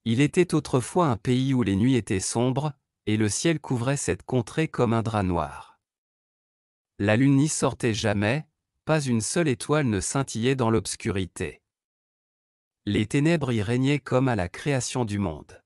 Il était autrefois un pays où les nuits étaient sombres, et le ciel couvrait cette contrée comme un drap noir. La lune n'y sortait jamais, pas une seule étoile ne scintillait dans l'obscurité. Les ténèbres y régnaient comme à la création du monde.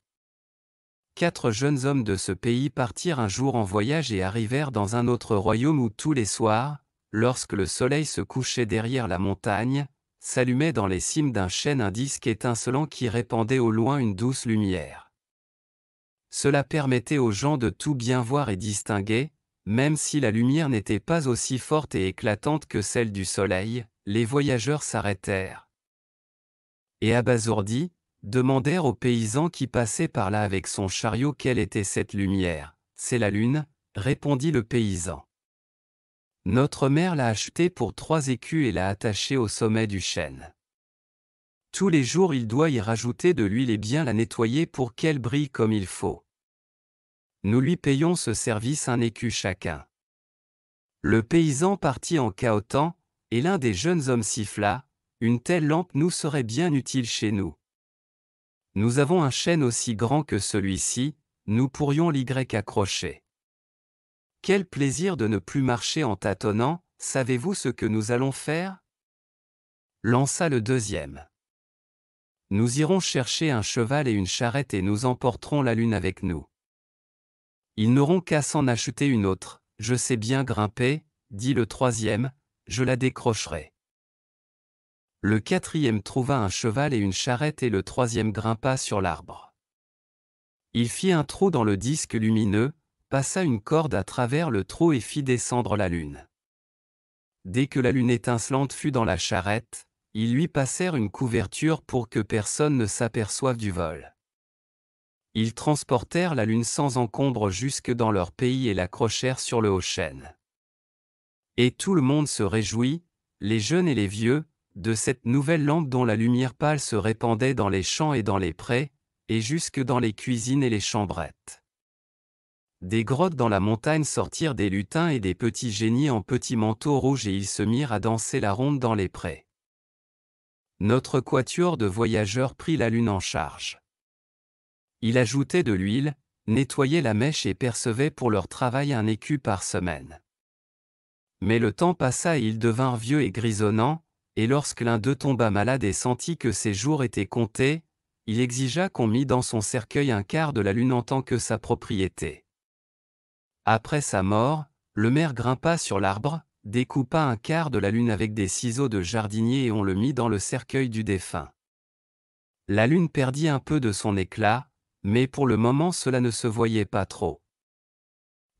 4 jeunes hommes de ce pays partirent un jour en voyage et arrivèrent dans un autre royaume où tous les soirs, lorsque le soleil se couchait derrière la montagne, s'allumait dans les cimes d'un chêne un disque étincelant qui répandait au loin une douce lumière. Cela permettait aux gens de tout bien voir et distinguer, même si la lumière n'était pas aussi forte et éclatante que celle du soleil. Les voyageurs s'arrêtèrent. Et abasourdis, demandèrent au paysan qui passait par là avec son chariot quelle était cette lumière. « C'est la lune », répondit le paysan. « Notre mère l'a achetée pour 3 écus et l'a attachée au sommet du chêne. Tous les jours il doit y rajouter de l'huile et bien la nettoyer pour qu'elle brille comme il faut. Nous lui payons ce service 1 écu chacun. » Le paysan partit en cahotant, et l'un des jeunes hommes siffla, « Une telle lampe nous serait bien utile chez nous. Nous avons un chêne aussi grand que celui-ci, nous pourrions l'y accrocher. Quel plaisir de ne plus marcher en tâtonnant, savez-vous ce que nous allons faire » lança le deuxième. Nous irons chercher un cheval et une charrette et nous emporterons la lune avec nous. Ils n'auront qu'à s'en acheter une autre. Je sais bien grimper, dit le troisième, je la décrocherai. Le quatrième trouva un cheval et une charrette et le troisième grimpa sur l'arbre. Il fit un trou dans le disque lumineux, passa une corde à travers le trou et fit descendre la lune. Dès que la lune étincelante fut dans la charrette, ils lui passèrent une couverture pour que personne ne s'aperçoive du vol. Ils transportèrent la lune sans encombre jusque dans leur pays et l'accrochèrent sur le haut chêne. Et tout le monde se réjouit, les jeunes et les vieux, de cette nouvelle lampe dont la lumière pâle se répandait dans les champs et dans les prés, et jusque dans les cuisines et les chambrettes. Des grottes dans la montagne sortirent des lutins et des petits génies en petits manteaux rouges et ils se mirent à danser la ronde dans les prés. Notre quatuor de voyageurs prit la lune en charge. Il ajoutait de l'huile, nettoyait la mèche et percevait pour leur travail 1 écu par semaine. Mais le temps passa et ils devinrent vieux et grisonnants, et lorsque l'un d'eux tomba malade et sentit que ses jours étaient comptés, il exigea qu'on mît dans son cercueil 1/4 de la lune en tant que sa propriété. Après sa mort, le maire grimpa sur l'arbre, découpa 1/4 de la lune avec des ciseaux de jardinier et on le mit dans le cercueil du défunt. La lune perdit un peu de son éclat, mais pour le moment cela ne se voyait pas trop.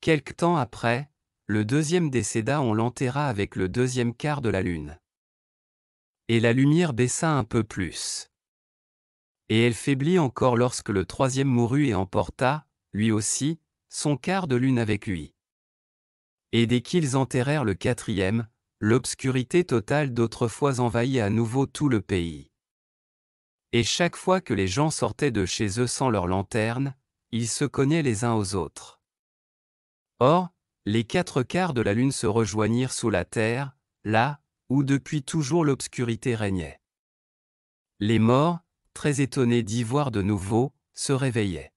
Quelque temps après, le deuxième décéda, on l'enterra avec le 2e quart de la lune. Et la lumière baissa un peu plus. Et elle faiblit encore lorsque le 3e mourut et emporta, lui aussi, son quart de lune avec lui. Et dès qu'ils enterrèrent le 4e, l'obscurité totale d'autrefois envahit à nouveau tout le pays. Et chaque fois que les gens sortaient de chez eux sans leur lanterne, ils se cognaient les uns aux autres. Or, les 4 quarts de la lune se rejoignirent sous la terre, là, où depuis toujours l'obscurité régnait. Les morts, très étonnés d'y voir de nouveau, se réveillaient.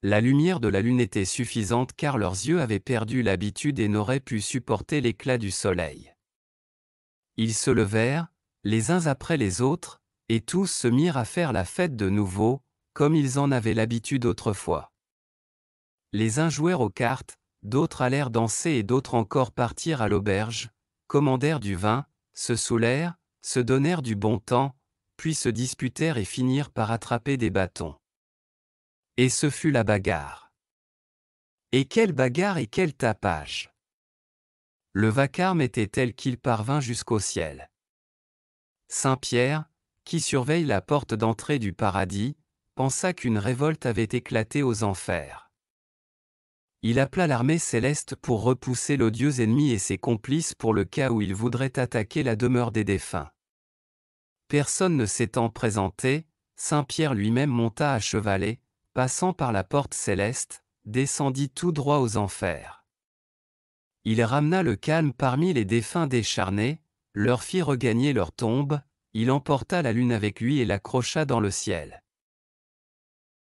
La lumière de la lune était suffisante car leurs yeux avaient perdu l'habitude et n'auraient pu supporter l'éclat du soleil. Ils se levèrent, les uns après les autres, et tous se mirent à faire la fête de nouveau, comme ils en avaient l'habitude autrefois. Les uns jouèrent aux cartes, d'autres allèrent danser et d'autres encore partirent à l'auberge, commandèrent du vin, se saoulèrent, se donnèrent du bon temps, puis se disputèrent et finirent par attraper des bâtons. Et ce fut la bagarre. Et quelle bagarre et quel tapage! Le vacarme était tel qu'il parvint jusqu'au ciel. Saint Pierre, qui surveille la porte d'entrée du paradis, pensa qu'une révolte avait éclaté aux enfers. Il appela l'armée céleste pour repousser l'odieux ennemi et ses complices pour le cas où il voudrait attaquer la demeure des défunts. Personne ne s'étant présenté, Saint Pierre lui-même monta à cheval et, passant par la porte céleste, descendit tout droit aux enfers. Il ramena le calme parmi les défunts décharnés, leur fit regagner leur tombe, il emporta la lune avec lui et l'accrocha dans le ciel.